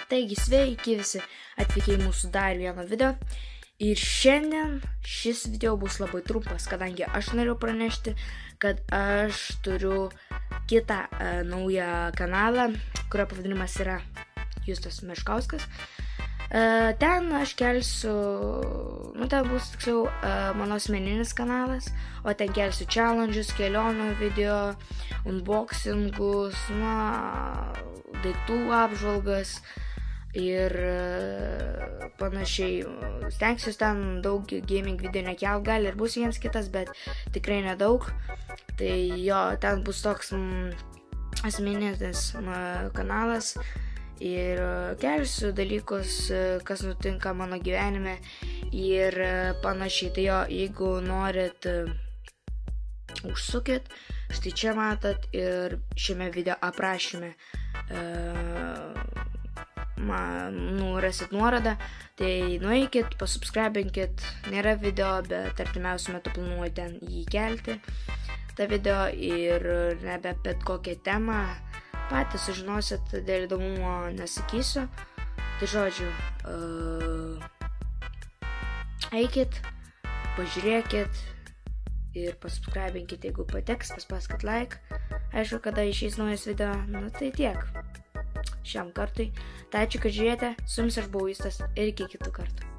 Taigi sveiki visi atvykę į mūsų dar vieną video. Ir šiandien šis video bus labai trumpas, kadangi aš noriu pranešti, kad aš turiu kitą naują kanalą, kurio pavadinimas yra Justas Meškauskas. Ten aš kelsiu, ten bus tiksliau mano asmeninis kanalas, o ten kelsiu challenges, kelionių video, unboxingus, daiktų apžvalgas ir panašiai. Stengsiuosi ten daug gaming video nekelt, gal ir bus vienas kitas, bet tikrai nedaug. Tai jo, ten bus toks asmeninis kanalas ir kelsiu dalykus, kas nutinka mano gyvenime ir panašiai. Tai jo, jeigu norit, užsukit, štai čia matot ir šiame video aprašyme rasit nuorodą, tai nueikit, pasubscribinkit, nėra video, bet artimiausiu metu planuoju ten jį kelti, tą video, ir nebe bet kokią temą, patys sužinosit, dėl įdomumo nesakysiu, tai žodžiu, eikit, pažiūrėkit ir pasubscribinkit, jeigu pateks, paspauskit like, aišku, kada išeis naujas video, tai tiek šiam kartui. Tai ačiū, kad žiūrėjote, su jumis aš buvau Justas ir iki kitų kartų.